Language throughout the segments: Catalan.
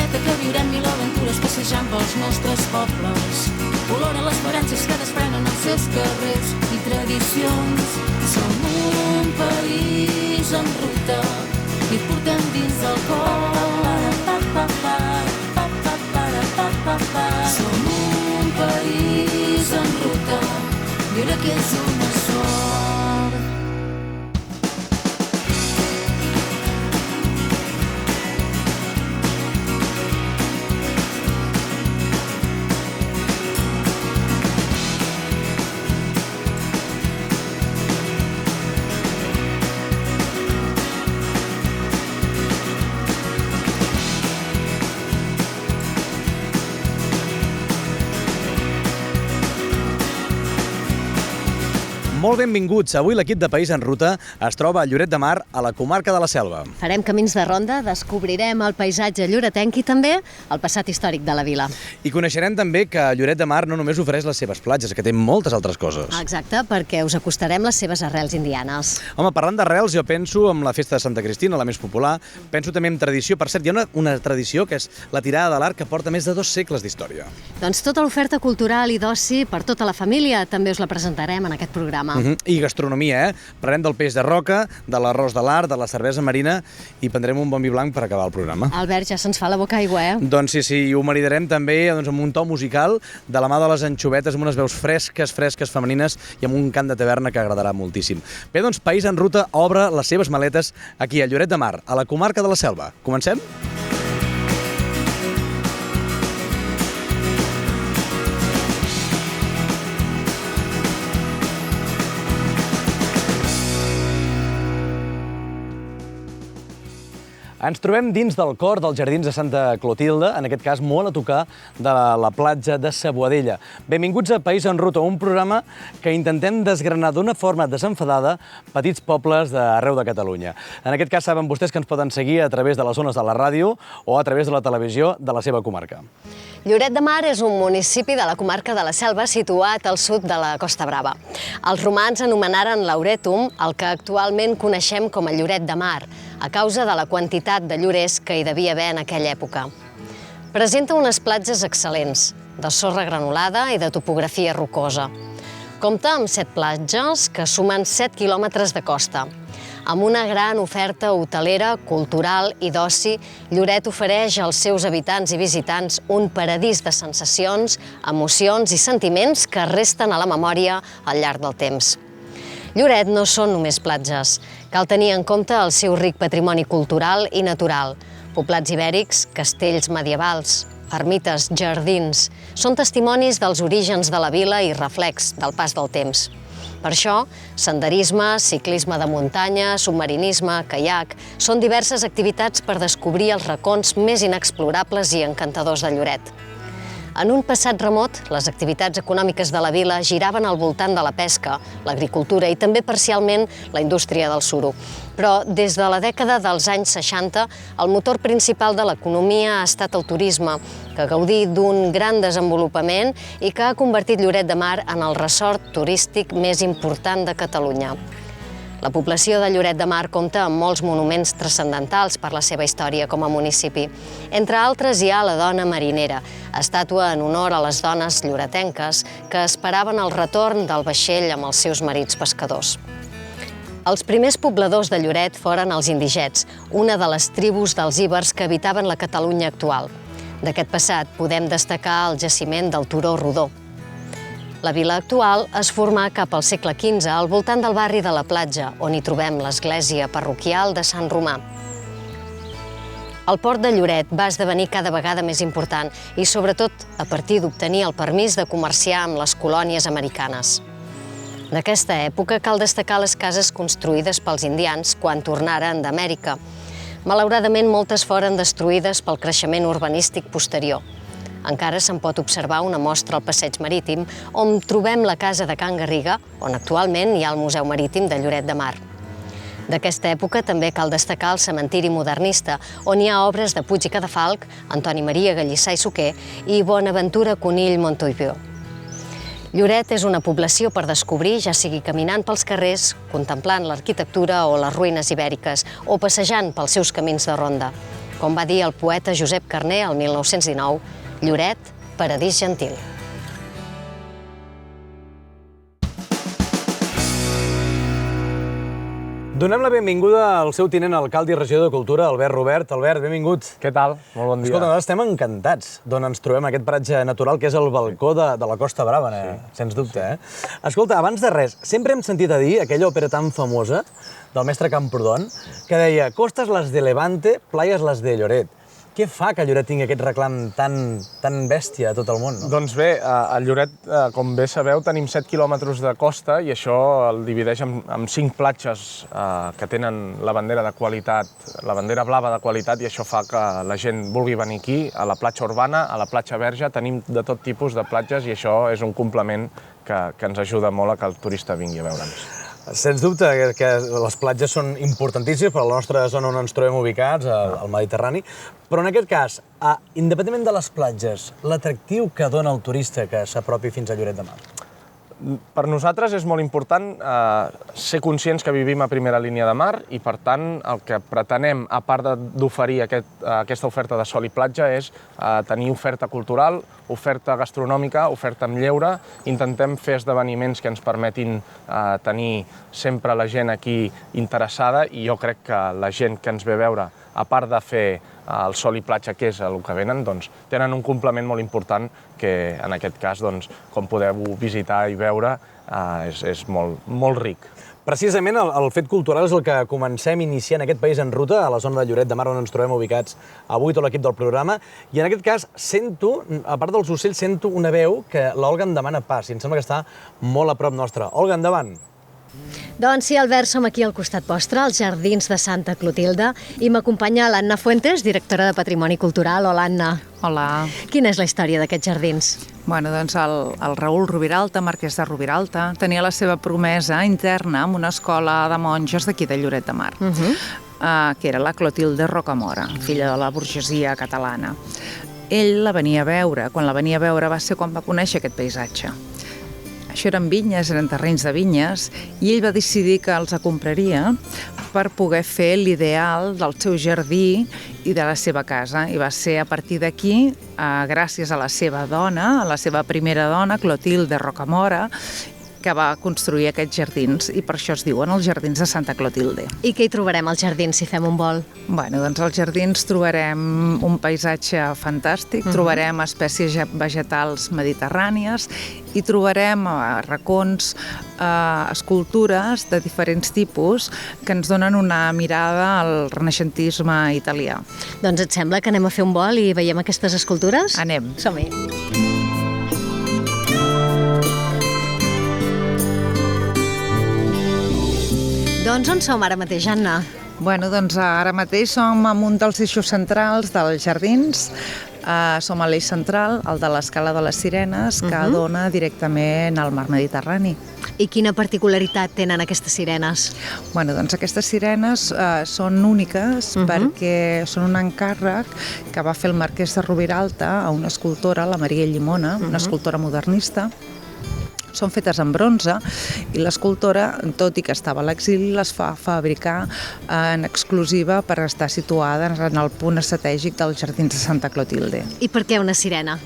fredeta que viurem mil aventures passejant pels nostres pobles. Oloren les esperances que desprenen els seus carrers i tradicions. Som un país en ruta i portem dins del cor. Som un país en ruta, mira que és una sort. Molt benvinguts. Avui l'equip de País en Ruta es troba a Lloret de Mar, a la comarca de la Selva. Farem camins de ronda, descobrirem el paisatge lloretenc i també el passat històric de la vila. I coneixerem també que Lloret de Mar no només ofereix les seves platges, que té moltes altres coses. Exacte, perquè us acostarem les seves arrels indianes. Home, parlant d'arrels, jo penso en la festa de Santa Cristina, la més popular. Penso també en tradició. Per cert, hi ha una tradició que és la tirada de l'arc, que porta més de 2 segles d'història. Doncs tota l'oferta cultural i d'oci per tota la família també us la presentarem en aquest programa. I gastronomia, Parlarem del peix de roca, de l'arròs de l'art, de la cervesa marina i prendrem un bon vi blanc per acabar el programa. Albert, ja se'ns fa la boca aigua, Doncs sí, ho maridarem també amb un to musical de la mà de les anxovetes, amb unes veus fresques, femenines i amb un cant de taverna que agradarà moltíssim. Bé, doncs País en Ruta obre les seves maletes aquí a Lloret de Mar, a la comarca de la Selva. Comencem? Ens trobem dins del cor dels Jardins de Santa Clotilde, en aquest cas molt a tocar de la platja de sa Boadella. Benvinguts a País en Ruta, un programa que intentem desgranar d'una forma desenfadada petits pobles d'arreu de Catalunya. En aquest cas saben vostès que ens poden seguir a través de les ones de la ràdio o a través de la televisió de la seva comarca. Lloret de Mar és un municipi de la comarca de la Selva situat al sud de la Costa Brava. Els romans anomenaren Lauretum el que actualment coneixem com a Lloret de Mar, a causa de la quantitat de llorers que hi devia haver en aquella època. Presenta unes platges excel·lents, de sorra granulada i de topografia rocosa. Compta amb 7 platges que sumen 7 quilòmetres de costa. Amb una gran oferta hotelera, cultural i d'oci, Lloret ofereix als seus habitants i visitants un paradís de sensacions, emocions i sentiments que resten a la memòria al llarg del temps. Lloret no són només platges. Cal tenir en compte el seu ric patrimoni cultural i natural. Poblats ibèrics, castells medievals, ermites, jardins... Són testimonis dels orígens de la vila i reflex del pas del temps. Per això, senderisme, ciclisme de muntanya, submarinisme, caiac... són diverses activitats per descobrir els racons més inexplorables i encantadors de Lloret. En un passat remot, les activitats econòmiques de la vila giraven al voltant de la pesca, l'agricultura i també parcialment la indústria del suro. Però des de la dècada dels anys 60, el motor principal de l'economia ha estat el turisme, que gaudí d'un gran desenvolupament i que ha convertit Lloret de Mar en el ressort turístic més important de Catalunya. La població de Lloret de Mar compta amb molts monuments transcendentals per la seva història com a municipi. Entre altres hi ha la Dona Marinera, estàtua en honor a les dones lloretenques que esperaven el retorn del vaixell amb els seus marits pescadors. Els primers pobladors de Lloret foren els indigets, una de les tribus dels íbers que habitaven la Catalunya actual. D'aquest passat podem destacar el jaciment del Turó Rodó. La vila actual es formà cap al segle XV al voltant del barri de la Platja, on hi trobem l'església parroquial de Sant Romà. El port de Lloret va esdevenir cada vegada més important i, sobretot, a partir d'obtenir el permís de comerciar amb les colònies americanes. D'aquesta època cal destacar les cases construïdes pels indians quan tornaren d'Amèrica. Malauradament, moltes foren destruïdes pel creixement urbanístic posterior. Encara se'n pot observar una mostra al passeig marítim, on trobem la casa de Can Garriga, on actualment hi ha el Museu Marítim de Lloret de Mar. D'aquesta època també cal destacar el cementiri modernista, on hi ha obres de Puig i Cadafalch, Antoni Maria Gallissà i Suquer i Bonaventura Conill Montoipió. Lloret és una població per descobrir, ja sigui caminant pels carrers, contemplant l'arquitectura o les ruïnes ibèriques, o passejant pels seus camins de ronda. Com va dir el poeta Josep Carner el 1919, Lloret, paradís gentil. Donem la benvinguda al seu tinent alcalde i regidor de Cultura, Albert Robert. Albert, benvingut. Què tal? Molt bon dia. Escolta, nosaltres estem encantats d'on ens trobem aquest paratge natural que és el balcó de la Costa Brava, sens dubte. Escolta, abans de res, sempre hem sentit a dir aquella òpera tan famosa del mestre Camprodon que deia Costes les de Levante, playas les de Lloret. Què fa que Lloret tingui aquest reclam tan bèstia a tot el món? Doncs bé, a Lloret, com bé sabeu, tenim 7 quilòmetres de costa i això el divideix en 5 platges que tenen la bandera de qualitat, la bandera blava de qualitat, i això fa que la gent vulgui venir aquí, a la platja urbana, a la platja verge. Tenim de tot tipus de platges i això és un complement que ens ajuda molt a que el turista vingui a veure'ns. Sens dubte que les platges són importantíssimes per a la nostra zona on ens trobem ubicats, al Mediterrani, però en aquest cas, independentment de les platges, l'atractiu que dona el turista que s'apropi fins a Lloret de Mar? Per nosaltres és molt important ser conscients que vivim a primera línia de mar i, per tant, el que pretenem, a part d'oferir aquesta oferta de sol i platja, és tenir oferta cultural, oferta gastronòmica, oferta amb lleure. Intentem fer esdeveniments que ens permetin tenir sempre la gent aquí interessada, i jo crec que la gent que ens ve a veure, a part de fer el sol i platja, que és el que venen, doncs tenen un complement molt important que, en aquest cas, com podeu visitar i veure, és molt ric. Precisament el fet cultural és el que comencem iniciant aquest País en Ruta, a la zona de Lloret de Mar, on ens trobem ubicats avui tot l'equip del programa. I en aquest cas sento, a part dels ocells, sento una veu que l'Olga em demana pas, i em sembla que està molt a prop nostre. Olga, endavant. Doncs sí, Albert, som aquí al costat vostre, als Jardins de Santa Clotilde, i m'acompanya l'Anna Fuentes, directora de Patrimoni Cultural. Hola, Anna. Hola. Quina és la història d'aquests jardins? Bueno, doncs el Raül Rubiralta, marquès de Rubiralta, tenia la seva promesa interna en una escola de monges d'aquí de Lloret de Mar, que era la Clotilde Rocamora, filla de la burgesia catalana. Ell la venia a veure. Quan la venia a veure va ser quan va conèixer aquest paisatge. Això eren vinyes, eren terrenys de vinyes, i ell va decidir que els compraria per poder fer l'ideal del seu jardí i de la seva casa. I va ser a partir d'aquí, gràcies a la seva dona, a la seva primera dona, Clotilde Rocamora, que va construir aquests jardins, i per això es diuen els Jardins de Santa Clotilde. I què hi trobarem als jardins, si fem un vol? Bueno, doncs als jardins trobarem un paisatge fantàstic, trobarem espècies vegetals mediterrànies i trobarem racons, escultures de diferents tipus que ens donen una mirada al renaixentisme italià. Doncs et sembla que anem a fer un vol i veiem aquestes escultures? Anem. Som-hi. Doncs on som ara mateix, Anna? Bueno, doncs ara mateix som en un dels eixos centrals dels jardins. Som a l'eix central, el de l'Escala de les Sirenes, que dona directament al mar Mediterrani. I quina particularitat tenen aquestes sirenes? Bueno, doncs aquestes sirenes són úniques perquè són un encàrrec que va fer el marquès de Rubiralta a una escultora, la Maria Llimona, una escultora modernista. Són fetes en bronze i l'escultora, tot i que estava a l'exili, les fa fabricar en exclusiva per estar situada en el punt estratègic dels Jardins de Santa Clotilde. I per què una sirena?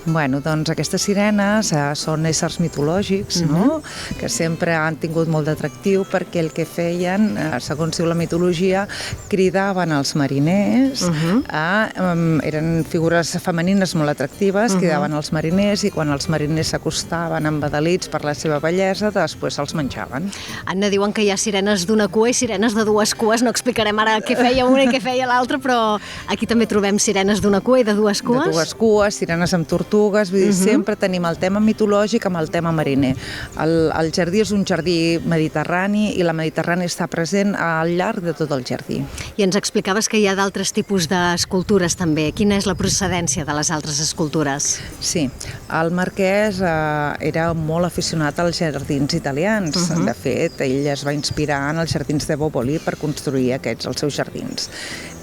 Bueno, doncs aquestes sirenes són éssers mitològics, no? Que sempre han tingut molt d'atractiu perquè el que feien, segons diu la mitologia, cridaven als mariners, eren figures femenines molt atractives, cridaven als mariners, i quan els mariners s'acostaven embadalits per la seva bellesa, després els menjaven. Anna, diuen que hi ha sirenes d'una cua i sirenes de dues cues. No explicarem ara què feia una i què feia l'altra, però aquí també trobem sirenes d'una cua i de dues cues. De dues cues, sirenes amb tortugues, vull dir, sempre tenim el tema mitològic amb el tema mariner. El jardí és un jardí mediterrani i la Mediterrània està present al llarg de tot el jardí. I ens explicaves que hi ha d'altres tipus d'escultures també. Quina és la procedència de les altres escultures? Sí, el marquès era molt aficionat als jardins italians. De fet, ell es va inspirar en els jardins de Boboli per construir aquests, els seus jardins.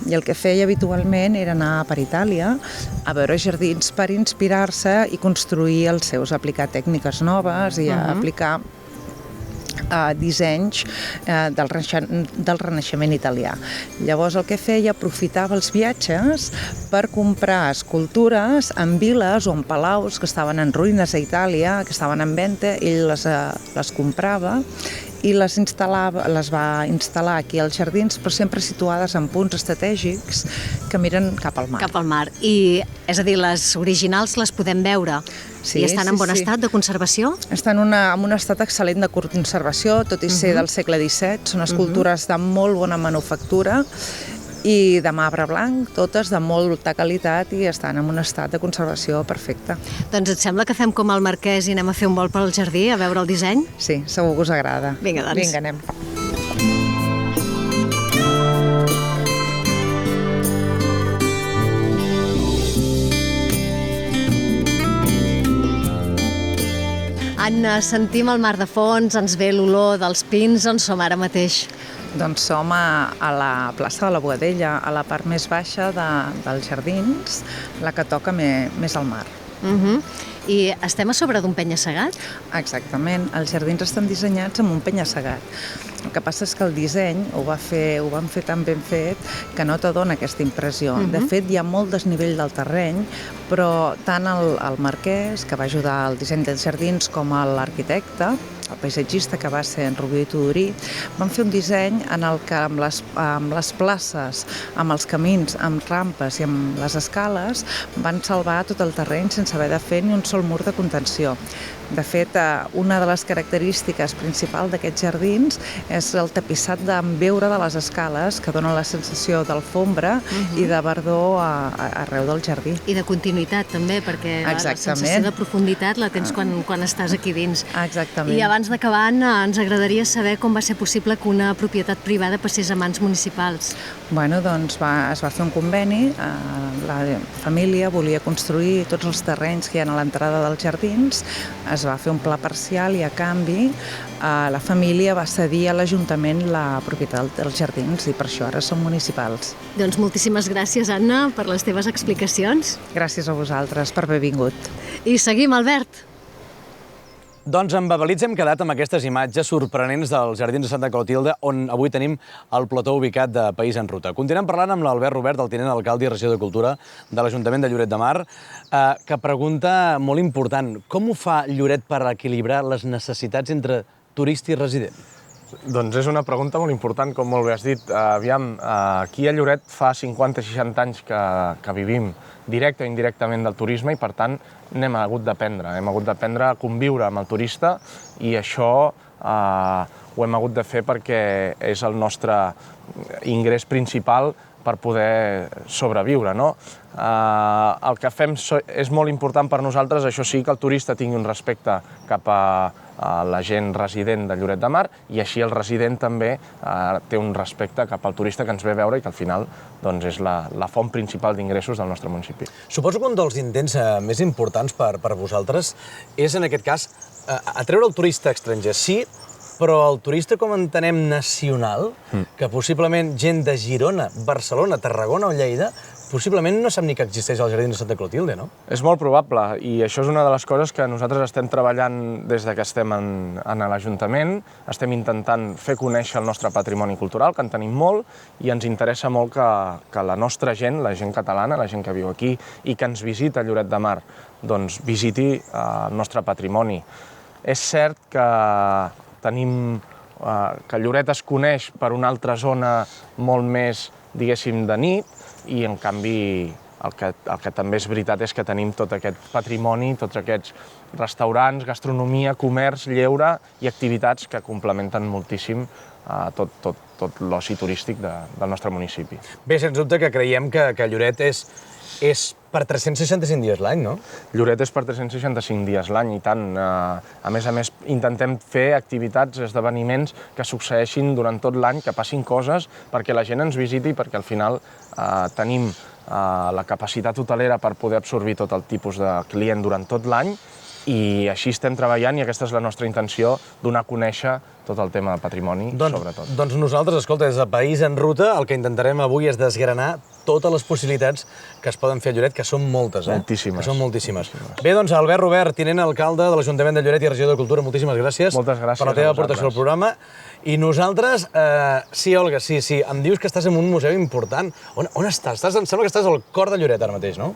I el que feia habitualment era anar per Itàlia a veure jardins per inspirar-se i construir els seus, aplicar tècniques noves i aplicar dissenys del Renaixement italià. Llavors el que feia, aprofitava els viatges per comprar escultures en viles o en palaus que estaven en ruïnes a Itàlia, que estaven en venda, ell les comprava i les va instal·lar aquí als jardins, però sempre situades en punts estratègics que miren cap al mar. Cap al mar. I, és a dir, les originals les podem veure? Sí, I estan en bon estat de conservació? Estan en un estat excel·lent de conservació, tot i ser del segle XVII. Són escultures de molt bona manufactura i de marbre blanc, totes de molta qualitat i estan en un estat de conservació perfecte. Doncs et sembla que fem com el Marquès i anem a fer un vol pel jardí a veure el disseny? Sí, segur que us agrada. Vinga, doncs. Vinga, anem. Anna, sentim el mar de fons, ens ve l'olor dels pins, on som ara mateix? Doncs som a la plaça de la Boadella, a la part més baixa dels jardins, la que toca més al mar. I estem a sobre d'un penya-segat? Exactament, els jardins estan dissenyats amb un penya-segat. El que passa és que el disseny ho van fer tan ben fet que no te dona aquesta impressió. De fet, hi ha molt desnivell del terreny, però tant el marquès, que va ajudar al disseny dels jardins, com l'arquitecte, el paisatgista, que va ser en Rubí Tudurí, van fer un disseny en el que amb les places, amb els camins, amb rampes i amb les escales van salvar tot el terreny sense haver de fer ni un sol mur de contenció. De fet, una de les característiques principals d'aquests jardins és el tapissat d'embeure de les escales, que dona la sensació d'alfombra i de verdor arreu del jardí. I de continuïtat, també, perquè la sensació de profunditat la tens quan estàs aquí dins. Exactament. I abans d'acabar, Anna, ens agradaria saber com va ser possible que una propietat privada passés a mans municipals. Bueno, doncs es va fer un conveni, la família volia construir tots els terrenys que hi ha a l'entrada dels jardins, es va fer un pla parcial i a canvi la família va cedir a l'Ajuntament la propietat dels jardins i per això ara són municipals. Doncs moltíssimes gràcies, Anna, per les teves explicacions. Gràcies a vosaltres per haver vingut. I seguim, Albert. Doncs amb Babelitz hem quedat amb aquestes imatges sorprenents dels Jardins de Santa Clotilde, on avui tenim el plató ubicat de País en Ruta. Continuem parlant amb l'Albert Robert, el tinent alcalde i regidor de Cultura de l'Ajuntament de Lloret de Mar, que pregunta molt important: com ho fa Lloret per equilibrar les necessitats entre turista i resident? Doncs és una pregunta molt important, com molt bé has dit. Aviam, aquí a Lloret fa 50-60 anys que vivim directe o indirectament del turisme i, per tant, hem hagut d'aprendre a conviure amb el turista i això ho hem hagut de fer perquè és el nostre ingrés principal per poder sobreviure, no? El que fem és molt important per nosaltres, això sí, que el turista tingui un respecte cap a la gent resident de Lloret de Mar i així el resident també té un respecte cap al turista que ens ve a veure i que al final doncs, és la font principal d'ingressos del nostre municipi. Suposo que un dels intents més importants per vosaltres és, en aquest cas, atreure el turista estranger, sí, però el turista, com entenem, nacional, que possiblement gent de Girona, Barcelona, Tarragona o Lleida, possiblement no sap ni que existeix el Jardí de Santa Clotilde, no? És molt probable, i això és una de les coses que nosaltres estem treballant des que estem en l'Ajuntament. Estem intentant fer conèixer el nostre patrimoni cultural, que en tenim molt, i ens interessa molt que la nostra gent, la gent catalana, la gent que viu aquí i que ens visita a Lloret de Mar, doncs visiti el nostre patrimoni. És cert que que Lloret es coneix per una altra zona molt més, diguéssim, de nit, i en canvi el que també és veritat és que tenim tot aquest patrimoni, tots aquests restaurants, gastronomia, comerç, lleure i activitats que complementen moltíssim tot l'oci turístic del nostre municipi. Bé, sens dubte que creiem que Lloret és per 365 dies l'any, no? Lloret és per 365 dies l'any, i tant. A més, intentem fer activitats, esdeveniments que succeeixin durant tot l'any, que passin coses perquè la gent ens visiti, perquè al final tenim la capacitat hotelera per poder absorbir tot el tipus de client durant tot l'any, i així estem treballant i aquesta és la nostra intenció, donar a conèixer tot el tema de patrimoni, sobretot. Doncs nosaltres, escolta, des de País en Ruta, el que intentarem avui és desgranar totes les possibilitats que es poden fer a Lloret, que són moltes, Moltíssimes. Que són moltíssimes. Bé, doncs, Albert Robert, tinent alcalde de l'Ajuntament de Lloret i regidor de Cultura, moltíssimes gràcies. Moltes gràcies per la teva a aportació al vosaltres. programa. I nosaltres, sí, Olga, sí, em dius que estàs en un museu important. On estàs? Em sembla que estàs al cor de Lloret ara mateix, no?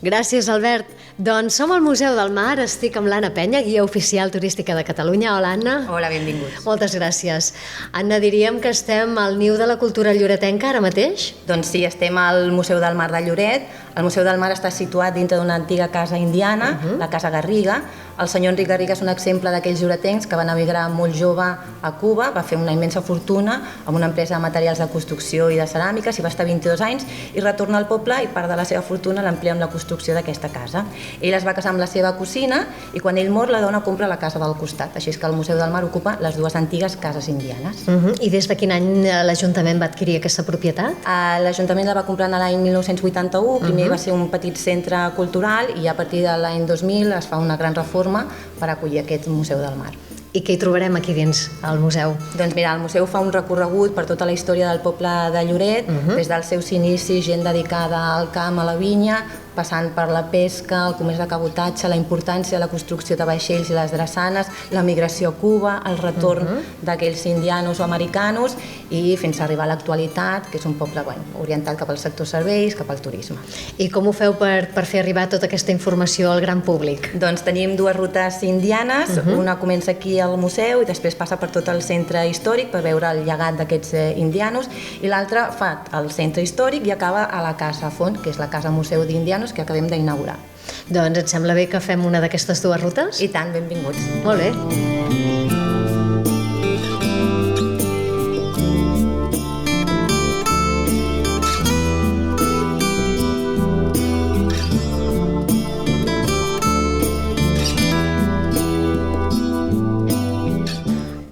Gràcies, Albert. Doncs som al Museu del Mar, estic amb l'Anna Penya, guia oficial turística de Catalunya. Hola, Anna. Hola, benvinguts. Moltes gràcies. Anna, diríem que estem al niu de la cultura lloretenca ara mateix? Doncs sí, estem al Museu del Mar de Lloret. El Museu del Mar està situat dintre d'una antiga casa indiana, la Casa Garriga. El senyor Enric Garriga és un exemple d'aquells lloretencs que van emigrar molt jove a Cuba, va fer una immensa fortuna amb una empresa de materials de construcció i de ceràmica, s'hi va estar 22 anys i retorna al poble i part de la seva fortuna l'emplia amb la construcció d'aquesta casa. Ell es va casar amb la seva cosina i quan ell mor la dona compra la casa del costat, així és que el Museu del Mar ocupa les dues antigues cases indianes. I des de quin any l'Ajuntament va adquirir aquesta propietat? L'Ajuntament la va comprar l'any 1981, primer va ser un petit centre cultural i a partir de l'any 2000 es fa una gran reforma per acollir aquest Museu del Mar. I què hi trobarem aquí dins al museu? Doncs mira, el museu fa un recorregut per tota la història del poble de Lloret, des dels seus inicis, gent dedicada al camp, a la vinya, passant per la pesca, el comerç de cabotatge, la importància de la construcció de vaixells i les drassanes, la migració a Cuba, el retorn d'aquells indianos o americanos i fins a arribar a l'actualitat, que és un poble orientat cap al sector serveis, cap al turisme. I com ho feu per fer arribar tota aquesta informació al gran públic? Doncs tenim dues rutes indianes, una comença aquí al museu i després passa per tot el centre històric per veure el llegat d'aquests indianos i l'altra fa el centre històric i acaba a la Casa Font, que és la Casa Museu d'Indianos que acabem d'inaugurar. Doncs et sembla bé que fem una d'aquestes dues rutes? I tant, benvinguts. Molt bé.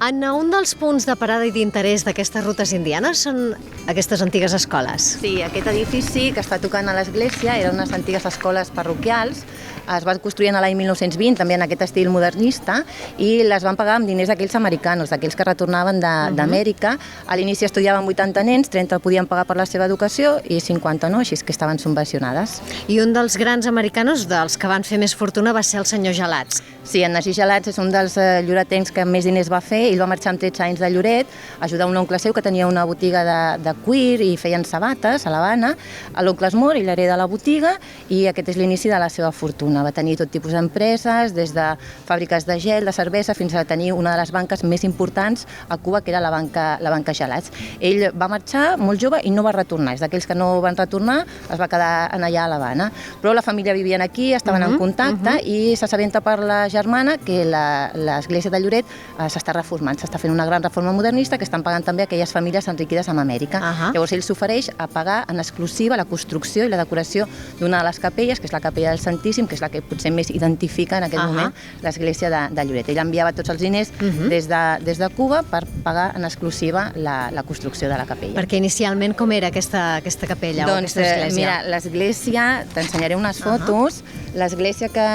Anna, un dels punts de parada i d'interès d'aquestes rutes indianes són aquestes antigues escoles. Sí, aquest edifici que està tocant a l'església eren unes antigues escoles parroquials, es van construir en l'any 1920, també en aquest estil modernista, i les van pagar amb diners d'aquells americanos, d'aquells que retornaven d'Amèrica. A l'inici estudiaven 80 nens, 30 podien pagar per la seva educació i 50 no, així que estaven subvencionades. I un dels grans americanos, dels que van fer més fortuna, va ser el senyor Gelats. Sí, en Narcís Gelats és un dels lloretencs que més diners va fer. Ell va marxar amb 13 anys de Lloret, ajudar un oncle seu que tenia una botiga de cuir i feien sabates a l'Havana. L'oncle es mor, ell hereda la botiga i aquest és l'inici de la seva fortuna. Va tenir tot tipus d'empreses, des de fàbriques de gel, de cervesa, fins a tenir una de les banques més importants a Cuba, que era la banca Gelats. Ell va marxar molt jove i no va retornar. És d'aquells que no van retornar, es va quedar allà a l'Havana. Però la família vivien aquí, estaven en contacte i s'assabenta per la germana que l'església de Lloret s'està reformant, s'està fent una gran reforma modernista que estan pagant també aquelles famílies enriquides amb Amèrica. Llavors ell s'ofereix a pagar en exclusiva la construcció i la decoració d'una de les capelles, que és la capella del Santíssim, que és la que potser més identifica en aquest moment l'església de Lloret. Ell enviava tots els diners des de Cuba per pagar en exclusiva la construcció de la capella. Perquè inicialment com era aquesta capella o aquesta església? Mira, l'església, t'ensenyaré unes fotos. L'església que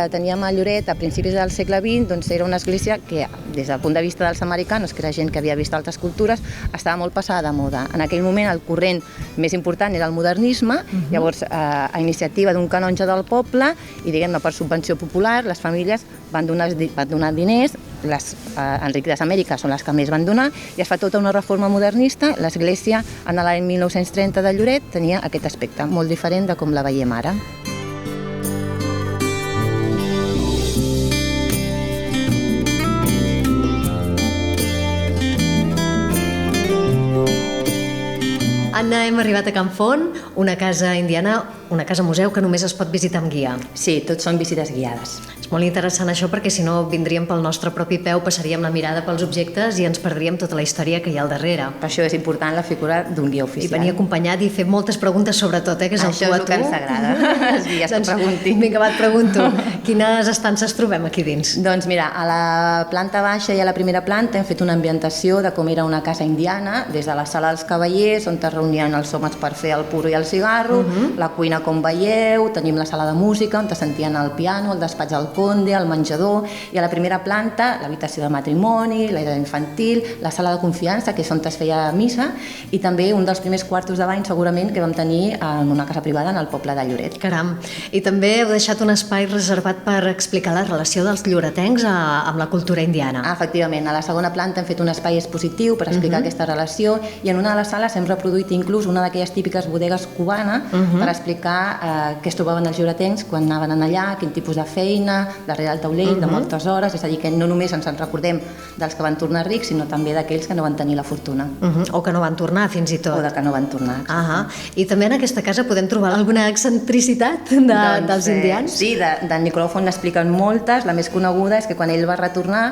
teníem a Lloret a principis del segle XX doncs era una església que, des del punt de vista dels americanos, que era gent que havia vist altres cultures, estava molt passada de moda. En aquell moment el corrent més important era el modernisme, llavors a iniciativa d'un canonge del poble i diguem-ne per subvenció popular les famílies van donar diners, les enriquides d'Amèrica són les que més van donar i es fa tota una reforma modernista. L'església en l'any 1930 de Lloret tenia aquest aspecte, molt diferent de com la veiem ara. Anna, hem arribat a Can Font, una casa indiana, una casa museu que només es pot visitar amb guia. Sí, tots són visites guiades. És molt interessant això perquè si no vindríem pel nostre propi peu, passaríem la mirada pels objectes i ens perdríem tota la història que hi ha al darrere. Per això és important la figura d'un guia oficial. I venir acompanyat i fer moltes preguntes sobretot, que és el tu a tu. Això és el que ens agrada, els guies que preguntin. Vinga, va, et pregunto, quines estances trobem aquí dins? Doncs mira, a la planta baixa i a la primera planta hem fet una ambientació de com era una casa indiana, des de la sala dels cavallers, on es reunien tenen els hòmens per fer el puro i el cigarro, la cuina com veieu, tenim la sala de música on te sentien el piano, el despatx del conde, el menjador, i a la primera planta l'habitació de matrimoni, l'era infantil, la sala de confiança, que és on es feia missa, i també un dels primers quartos de bany segurament que vam tenir en una casa privada en el poble de Lloret. Caram, i també heu deixat un espai reservat per explicar la relació dels lloretencs amb la cultura indiana. Efectivament, a la segona planta hem fet un espai expositiu per explicar aquesta relació, i en una de les sales hem reproduït inclús una d'aquelles típiques bodegues cubana per explicar què es trobaven els lloretencs quan anaven allà, quin tipus de feina, darrere del taulell, de moltes hores, és a dir, que no només ens en recordem dels que van tornar rics, sinó també d'aquells que no van tenir la fortuna. O que no van tornar, fins i tot. O de que no van tornar. I també en aquesta casa podem trobar alguna excentricitat dels indians? Sí, d'en Nicolau Font n'expliquen moltes. La més coneguda és que quan ell va retornar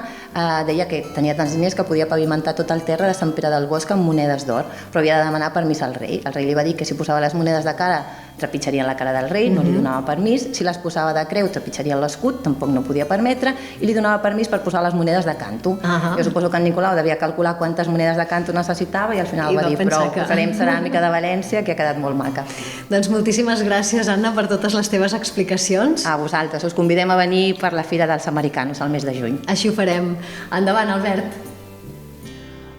deia que tenia tants diners que podia pavimentar tot el terra de Sant Pere del Bosc amb monedes d'or, però havia de demanar permís al rei. El rei li va dir que si posava les monedes de cara trepitjarien la cara del rei, no li donava permís. Si les posava de creu trepitjarien l'escut, tampoc no podia permetre, i li donava permís per posar les monedes de canto. Jo suposo que en Nicolau devia calcular quantes monedes de canto necessitava i al final va dir, però posarem ceràmica de València, que ha quedat molt maca. Doncs moltíssimes gràcies, Anna, per totes les teves explicacions. A vosaltres, us convidem a venir per la Fira dels Americanos al mes de juny. Així ho farem. Endavant, Albert.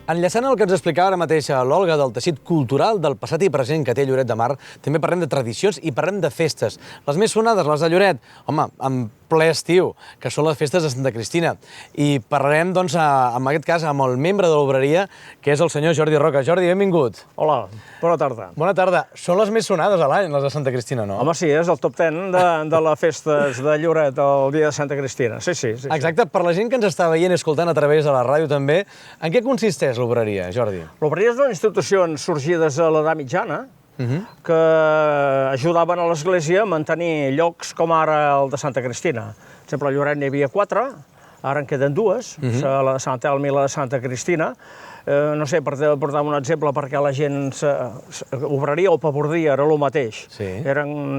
Enllaçant el que ens explicava ara mateix l'Olga del teixit cultural del passat i present que té Lloret de Mar, també parlem de tradicions i parlem de festes. Les més sonades, les de Lloret, home, en ple estiu, que són les festes de Santa Cristina. I parlarem, doncs, en aquest cas, amb el membre de l'obreria, que és el senyor Jordi Roca. Jordi, benvingut. Hola, bona tarda. Bona tarda. Són les més sonades a l'any, les de Santa Cristina, no? Home, sí, és el top 10 de les festes de Lloret el dia de Santa Cristina. Sí. Exacte. Per la gent que ens està veient i escoltant a través de la ràdio també, en què consisteix l'obreria, Jordi? L'obreria és una institució sorgides a l'edat mitjana, que ajudaven a l'Església a mantenir llocs com ara el de Santa Cristina. Per exemple, a Lloret n'hi havia 4, ara en queden 2, la de Sant Elm i la de Santa Cristina. No sé, per portar un exemple, perquè la gent obreria o pabordia era el mateix.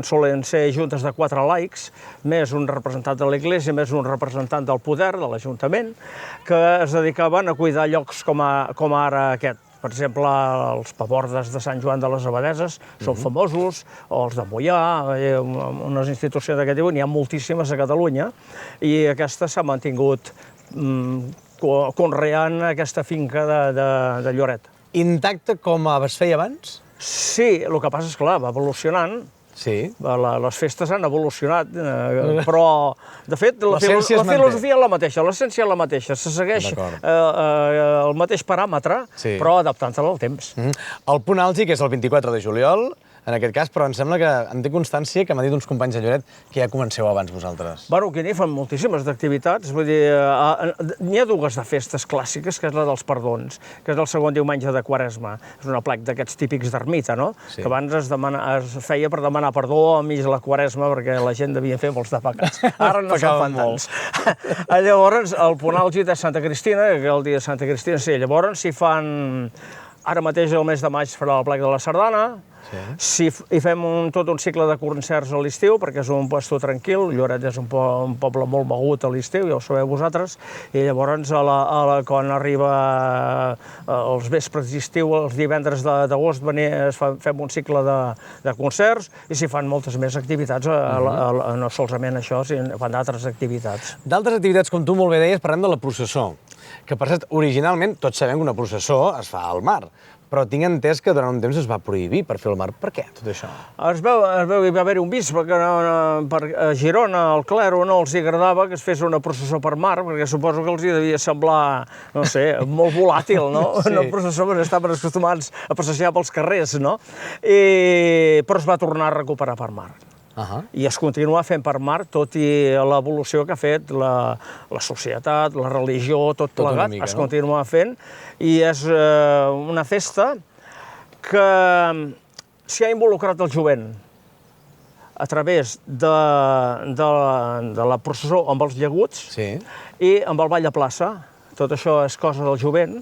Solen ser juntes de 4 laics, més un representant de l'Església, més un representant del poder, de l'Ajuntament, que es dedicaven a cuidar llocs com ara aquest. Per exemple, els pabordes de Sant Joan de les Abadeses són famosos, o els de Moià, unes institucions d'aquest tipus, n'hi ha moltíssimes a Catalunya, i aquesta s'ha mantingut conreant aquesta finca de Lloret. Intacte com es feia abans? Sí, el que passa és que, clar, va evolucionant. Sí. Les festes han evolucionat, però, de fet, la filosofia és la mateixa, l'essència és la mateixa, se segueix el mateix paràmetre, però adaptant-la al temps. El punt àlgid és el 24 de juliol, en aquest cas, però em sembla que en té constància, que m'han dit uns companys de Lloret, que ja comenceu abans vosaltres. Bueno, aquí n'hi fan moltíssimes d'activitats, vull dir, n'hi ha 2 de festes clàssiques, que és la dels perdons, que és el segon diumenge de Quaresma. És un aplec d'aquests típics d'ermita, no? Que abans es feia per demanar perdó enmig de la Quaresma, perquè la gent devia fer molts de pecats. Ara no se'n fan tants. Llavors, el punt àlgid és Santa Cristina, que el dia de Santa Cristina, sí, llavors s'hi fan, ara mateix el mes de maig farà el plec de la Sardana, hi fem tot un cicle de concerts a l'estiu, perquè és un lloc tranquil, Lloret és un poble molt begut a l'estiu, ja ho sabeu vosaltres, i llavors quan arriba els vespres d'estiu, els divendres d'agost, fem un cicle de concerts i s'hi fan moltes més activitats, no solament això, sinó fan d'altres activitats. D'altres activitats, com tu molt bé deies, parlem de la processó, que per cert, originalment tots sabem que una processó es fa al mar, però tinc entès que durant un temps es va prohibir per fer al mar. Per què, tot això? Es veu que hi va haver un bisbe que a Girona, al clero, no els agradava que es fes una processó per mar, perquè suposo que els devia semblar, no sé, molt volàtil, no? Una processó que estaven acostumats a passejar pels carrers, no? Però es va tornar a recuperar per mar. I es continua fent per mar, tot i l'evolució que ha fet la societat, la religió, tot plegat, es continua fent, i és una festa que s'hi ha involucrat el jovent a través de la processó amb els llaguts i amb el ball de plaça. Tot això és cosa del jovent,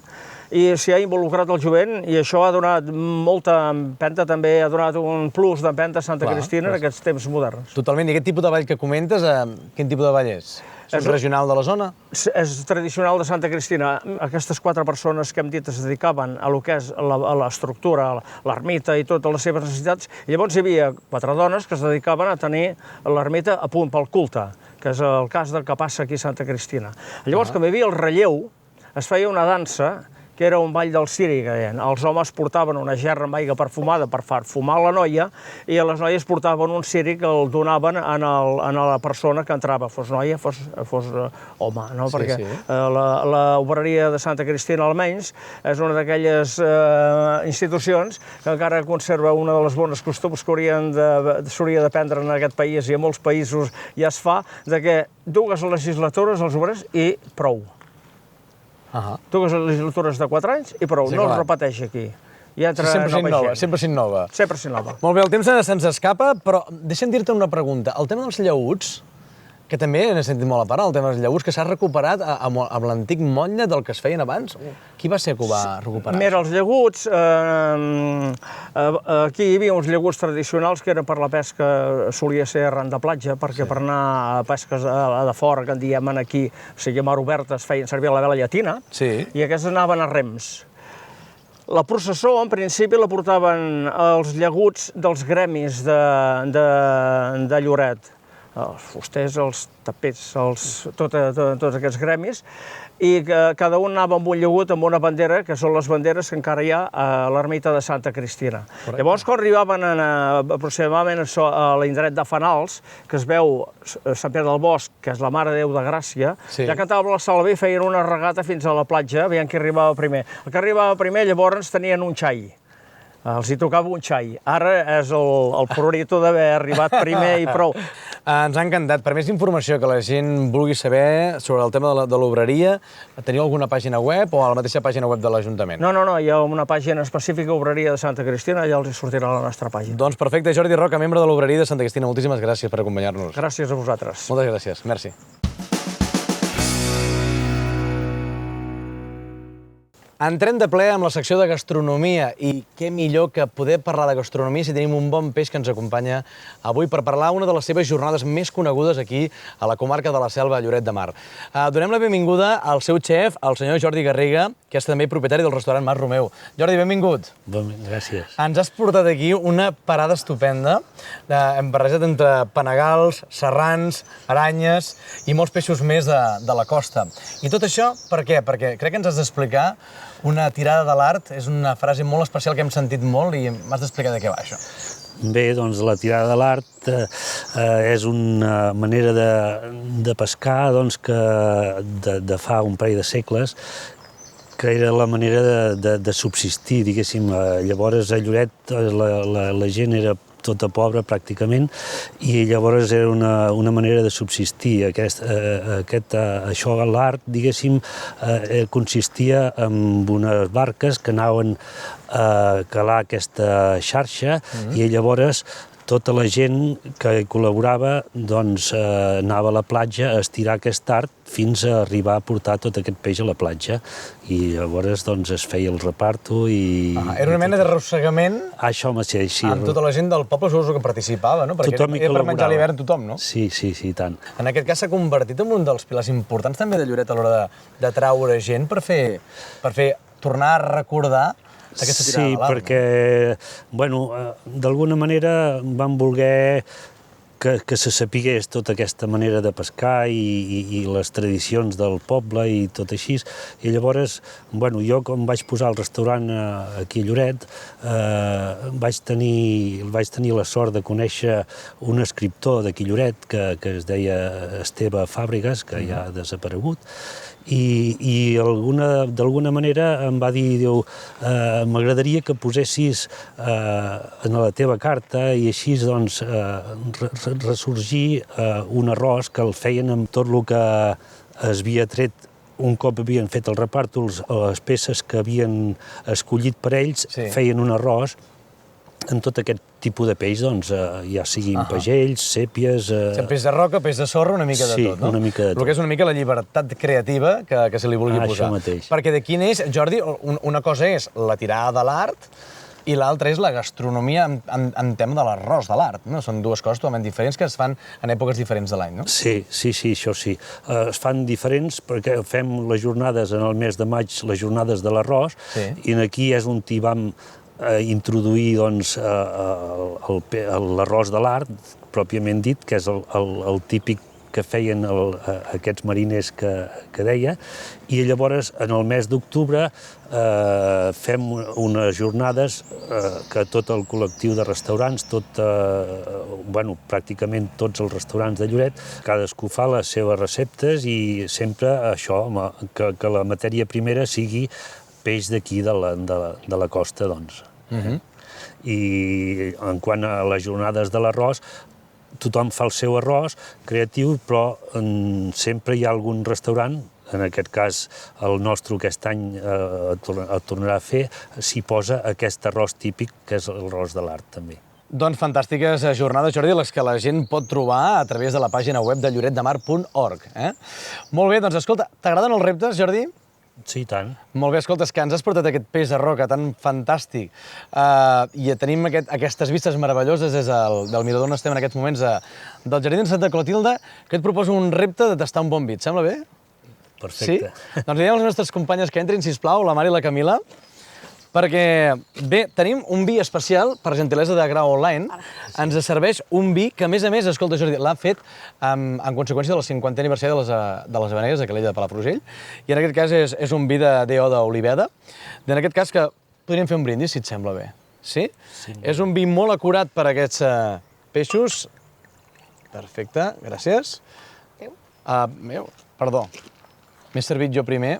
i s'hi ha involucrat el jovent, i això ha donat molta empenta, també ha donat un plus d'empenta a Santa Cristina en aquests temps moderns. Totalment. I aquest tipus de ball que comentes, quin tipus de ball és? És regional de la zona? És tradicional de Santa Cristina. Aquestes 4 persones que hem dit es dedicaven a lo que és a l'estructura, l'ermita i totes les seves necessitats. I llavors hi havia 4 dones que es dedicaven a tenir l'ermita a punt pel culte, que és el cas del que passa aquí a Santa Cristina. Llavors, com hi havia el relleu, es feia una dansa que era un ball del ciri, que deien. Els homes portaven una gerra amb aigua perfumada per fumar la noia i les noies portaven un ciri que el donaven a la persona que entrava, fos noia, fos home, no? Perquè l'obreria de Santa Cristina, almenys, és una d'aquelles institucions que encara conserva una de les bones costums que s'hauria d'aprendre en aquest país, i a molts països ja es fa, de que 2 legislatures als obrers i prou. 2 legislatures de 4 anys i prou, no es repeteix aquí. Sempre s'innova. Sempre s'innova. Molt bé, el temps se'ns escapa, però deixa'm dir-te una pregunta. El tema dels llaüts, que també n'he sentit molt a parlar, el tema dels llaüts, que s'ha recuperat amb l'antic motlle del que es feien abans. Qui va ser que ho va recuperar? Mira, els llaguts, aquí hi havia uns llaguts tradicionals que eren per la pesca, solia ser arran de platja, perquè per anar a pesques de fora, que en diem aquí, o sigui, a mar oberta, es feien servir la vela llatina, i aquests anaven a rems. La processó, en principi, la portaven els llaguts dels gremis de Lloret, els fusters, els tapets, tots aquests gremis, i cada un anava amb un llagut, amb una bandera, que són les banderes que encara hi ha a l'ermita de Santa Cristina. Llavors, quan arribaven aproximadament a l'indret de Fanals, que es veu Sant Pere del Bosc, que és la Mare de Déu de Gràcia, ja cantaven la salve i feien una regata fins a la platja, veient qui arribava primer. El que arribava primer, llavors, tenien un xai. Els hi tocava un xai. Ara és el prurito d'haver arribat primer i prou. Ens ha encantat. Per més informació que la gent vulgui saber sobre el tema de l'obreria, teniu alguna pàgina web o a la mateixa pàgina web de l'Ajuntament? No, hi ha una pàgina específica, Obreria de Santa Cristina, allà els hi sortirà la nostra pàgina. Doncs perfecte. Jordi Roca, membre de l'Obreria de Santa Cristina, moltíssimes gràcies per acompanyar-nos. Gràcies a vosaltres. Moltes gràcies. Merci. Entrem de ple amb la secció de gastronomia i què millor que poder parlar de gastronomia si tenim un bon peix que ens acompanya avui per parlar una de les seves jornades més conegudes aquí a la comarca de la Selva, a Lloret de Mar. Donem la benvinguda al seu xef, el senyor Jordi Garriga, que és també propietari del restaurant Mas Romeu. Jordi, benvingut. Gràcies. Ens has portat aquí una parada estupenda. Hem barrejat entre panegals, serrans, aranyes i molts peixos més de la costa. I tot això per què? Perquè crec que ens has d'explicar una tirada de l'art, és una frase molt especial que hem sentit molt i m'has d'explicar de què va això. Bé, doncs la tirada de l'art és una manera de pescar de fa un parell de segles, que era la manera de subsistir, diguéssim. Llavors a Lloret la gent era tota pobra pràcticament, i llavors era una manera de subsistir. Això, l'art, diguéssim, consistia en unes barques que anaven a calar aquesta xarxa i llavors tota la gent que hi col·laborava anava a la platja a estirar aquest art fins a arribar a portar tot aquest peix a la platja. I llavors es feia el reparto i... Era una mena d'arrossegament... Això mateix, sí. Amb tota la gent del poble suposo que participava, no? Perquè era per menjar a l'hivern tothom, no? Sí, tant. En aquest cas s'ha convertit en un dels pilars importants també de Lloret a l'hora d'atraure gent per fer tornar a recordar aquesta tirada de l'art. Sí, perquè, d'alguna manera van voler que se sapigués tota aquesta manera de pescar i les tradicions del poble i tot així. I llavors, jo quan vaig posar el restaurant aquí a Lloret, vaig tenir la sort de conèixer un escriptor d'aquí a Lloret que es deia Esteve Fàbregas, que ja ha desaparegut, i d'alguna manera em va dir, m'agradaria que posessis en la teva carta i així ressorgir un arròs que el feien amb tot el que es havia tret un cop havien fet el reparto, les peces que havien escollit per ells, feien un arròs en tot aquest tipus de peix, ja siguin pagells, sèpies... Peix de roca, peix de sorra, una mica de tot, no? Sí, una mica de tot. El que és una mica la llibertat creativa que se li vulgui posar. Això mateix. Perquè d'aquí neix, Jordi, una cosa és la tirada de l'art I l'altre és la gastronomia en tema de l'arròs de l'art, no? Són dues coses totalment diferents que es fan en èpoques diferents de l'any, no? Sí, això sí. Es fan diferents perquè fem les jornades en el mes de maig, les jornades de l'arròs, i aquí és on hi vam introduir l'arròs de l'art, pròpiament dit, que és el típic que feien aquests mariners que deia, i llavors en el mes d'octubre fem unes jornades que tot el col·lectiu de restaurants, pràcticament tots els restaurants de Lloret, cadascú fa les seves receptes i sempre això, que la matèria primera sigui peix d'aquí de la costa, doncs. I en quant a les jornades de l'arròs, tothom fa el seu arròs creatiu, però sempre hi ha algun restaurant, en aquest cas el nostre aquest any el tornarà a fer, s'hi posa aquest arròs típic, que és l'arròs de l'art, també. Doncs fantàstiques jornades, Jordi, les que la gent pot trobar a través de la pàgina web de lloretdemar.org. Molt bé, doncs escolta, t'agraden els reptes, Jordi? Sí, tant. Molt bé, escolta, és que ens has portat aquest peix de roca tan fantàstic i tenim aquestes vistes meravelloses des del mirador on estem en aquests moments del Jardí de Santa Clotilde, que et proposo un repte de tastar un bon vi. Et sembla bé? Perfecte. Sí? Doncs diem a les nostres companyes que entrin, sisplau, la Mari i la Camila, perquè, bé, tenim un vi especial, per gentilesa de Grau Online, ens serveix un vi que, a més, escolta, Jordi, l'ha fet en conseqüència del 50è aniversari de les Havaneres de Calella de Palafrugell, i en aquest cas és un vi de D.O. d'Oliveda, en aquest cas que podríem fer un brindis, si et sembla bé. Sí? És un vi molt acurat per a aquests peixos. Perfecte, gràcies. Perdó, m'he servit jo primer.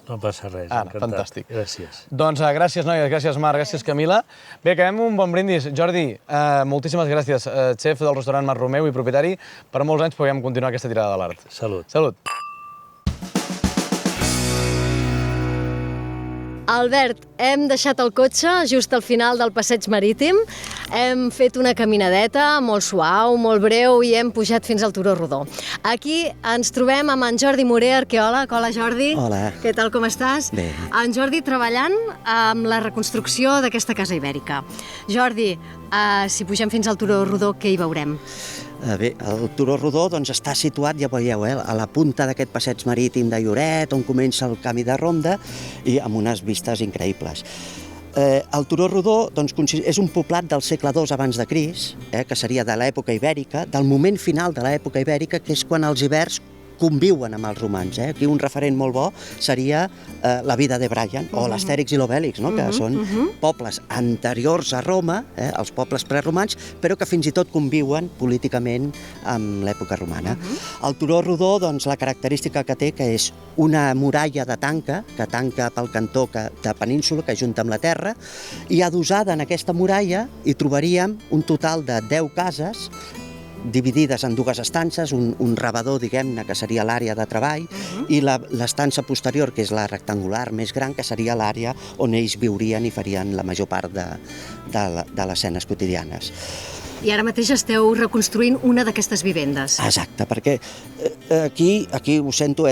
No passa res, encantat. Fantàstic. Gràcies. Doncs gràcies, noies, gràcies, Marc, gràcies, Camila. Bé, acabem un bon brindis. Jordi, moltíssimes gràcies, xef del restaurant Mar Romeu i propietari. Per molts anys puguem continuar aquesta tirada de l'art. Salut. Salut. Albert, hem deixat el cotxe just al final del passeig marítim, hem fet una caminadeta molt suau, molt breu i hem pujat fins al Turó Rodó. Aquí ens trobem amb en Jordi Morer, arqueòleg. Hola, Jordi. Hola. Què tal, com estàs? Bé. En Jordi treballant amb la reconstrucció d'aquesta casa ibèrica. Jordi, si pugem fins al Turó Rodó, què hi veurem? Bé, el Turó Rodó està situat, ja veieu, a la punta d'aquest passeig marítim de Lloret, on comença el camí de ronda, i amb unes vistes increïbles. El Turó Rodó és un poblat del segle II abans de Crist, que seria de l'època ibèrica, del moment final de l'època ibèrica, que és quan els ibers conviuen amb els romans. Aquí un referent molt bo seria la vida de Brian o l'Astèrix i l'Obèlix, que són pobles anteriors a Roma, els pobles preromans, però que fins i tot conviuen políticament amb l'època romana. El Turó Rodó, la característica que té que és una muralla de tanca, que tanca pel cantó de península, que junta amb la terra, i adossada en aquesta muralla hi trobaríem un total de 10 cases dividides en dues estances, un rebedor, diguem-ne, que seria l'àrea de treball, i l'estança posterior, que és la rectangular més gran, que seria l'àrea on ells viurien i farien la major part de les escenes quotidianes. I ara mateix esteu reconstruint una d'aquestes vivendes. Exacte, perquè aquí ho sento,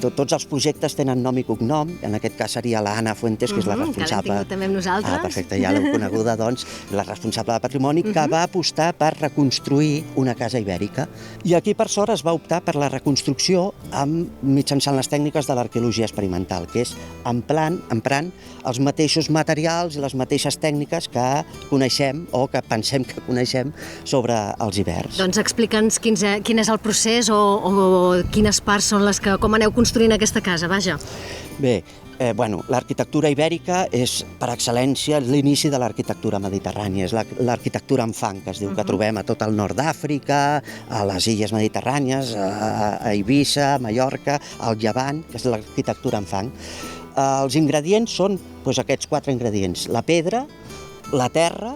tots els projectes tenen nom i cognom, en aquest cas seria l'Anna Fuentes, que és la responsable... Que l'hem tingut també amb nosaltres. Perfecte, ja l'heu coneguda, la responsable de patrimoni, que va apostar per reconstruir una casa ibèrica. I aquí, per sort, es va optar per la reconstrucció mitjançant les tècniques de l'arqueologia experimental, que és emprant els mateixos materials i les mateixes tècniques que coneixem o que pensem que coneixem sobre els hiverns. Doncs explica'ns quin és el procés o quines parts són les que... com aneu construint aquesta casa, vaja. Bé, l'arquitectura ibèrica és, per excel·lència, l'inici de l'arquitectura mediterrània. És l'arquitectura en fang, que es diu, que trobem a tot el nord d'Àfrica, a les illes mediterrànies, a Eivissa, a Mallorca, al Llevant, que és l'arquitectura en fang. Els ingredients són aquests 4 ingredients: la pedra, la terra,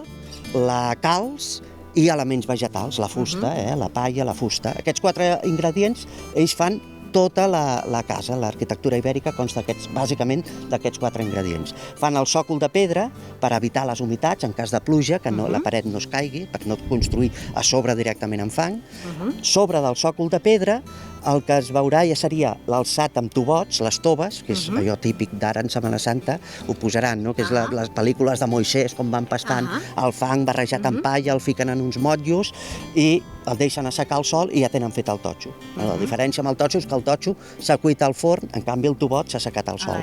la calç i elements vegetals, la fusta, la palla, la fusta. Aquests 4 ingredients, ells fan tota la casa. L'arquitectura ibèrica consta bàsicament d'aquests 4 ingredients. Fan el sòcol de pedra per evitar les humitats en cas de pluja, que la paret no es caigui, per no construir a sobre directament en fang. Sobre del sòcol de pedra El que es veurà ja seria l'alçat amb tubots, les toves, que és allò típic d'ara en Setmana Santa, ho posaran, no? Que és les pel·lícules de Moisès, com van pastant el fang barrejat amb palla, el fiquen en uns motllos i el deixen assecar al sol i ja tenen fet el totxo. La diferència amb el totxo és que el totxo s'ha cuit al forn, en canvi el tubot s'ha assecat al sol.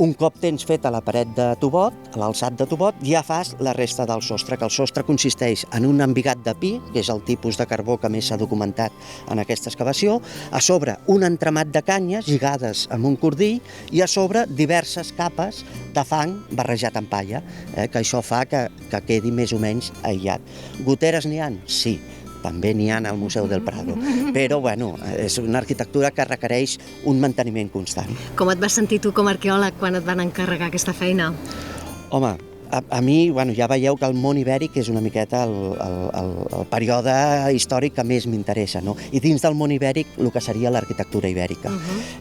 Un cop tens feta la paret de tubot, l'alçat de tubot, ja fas la resta del sostre, que el sostre consisteix en un embigat de pi, que és el tipus de carbó que més s'ha documentat en aquesta excavació, a sobre un entramat de canyes lligades amb un cordill i a sobre diverses capes de fang barrejat amb palla, que això fa que quedi més o menys aïllat. Goteres n'hi ha? Sí. També n'hi ha al Museu del Prado, però bueno, és una arquitectura que requereix un manteniment constant. Com et vas sentir tu com a arqueòleg quan et van encarregar aquesta feina? Home, a mi, bueno, ja veieu que el món ibèric és una miqueta el període històric que més m'interessa, no? I dins del món ibèric el que seria l'arquitectura ibèrica.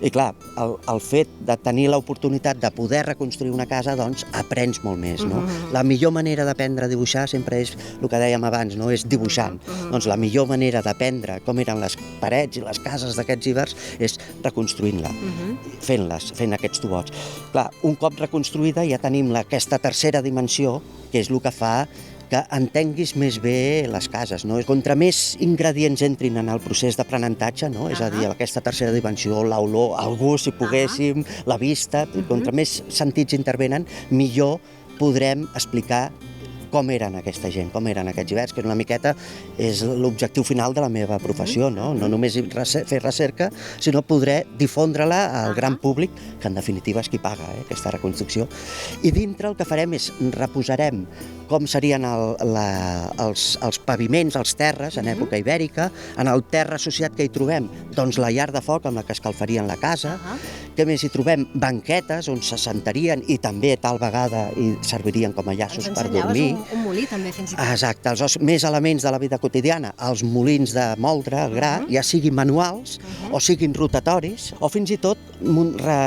I clar, el fet de tenir l'oportunitat de poder reconstruir una casa, doncs aprens molt més, no? La millor manera d'aprendre a dibuixar sempre és el que dèiem abans, no? És dibuixant. Doncs la millor manera d'aprendre com eren les parets i les cases d'aquests ibers és reconstruint-la, fent aquests tubots. Clar, un cop reconstruïda ja tenim aquesta tercera dimensió, que és el que fa que entenguis més bé les cases, no? Contra més ingredients entrin en el procés d'aprenentatge, no? És a dir, aquesta tercera dimensió, l'olor, el gust, si poguéssim, la vista, contra més sentits intervenen, millor podrem explicar com eren aquesta gent, com eren aquests ibers, que una miqueta és l'objectiu final de la meva professió, no? No només fer recerca, sinó poder difondre-la al gran públic, que en definitiva és qui paga aquesta reconstrucció. I dintre el que farem és reposarem com serien els paviments, els terres en època ibèrica, en el terra associat que hi trobem, doncs la llar de foc amb la que escalfarien la casa, que més hi trobem banquetes on se sentarien i també tal vegada hi servirien com a llaços per dormir. Un molí també, fins i tot. Exacte, més elements de la vida quotidiana, els molins de moldre, el gra, ja siguin manuals o siguin rotatoris, o fins i tot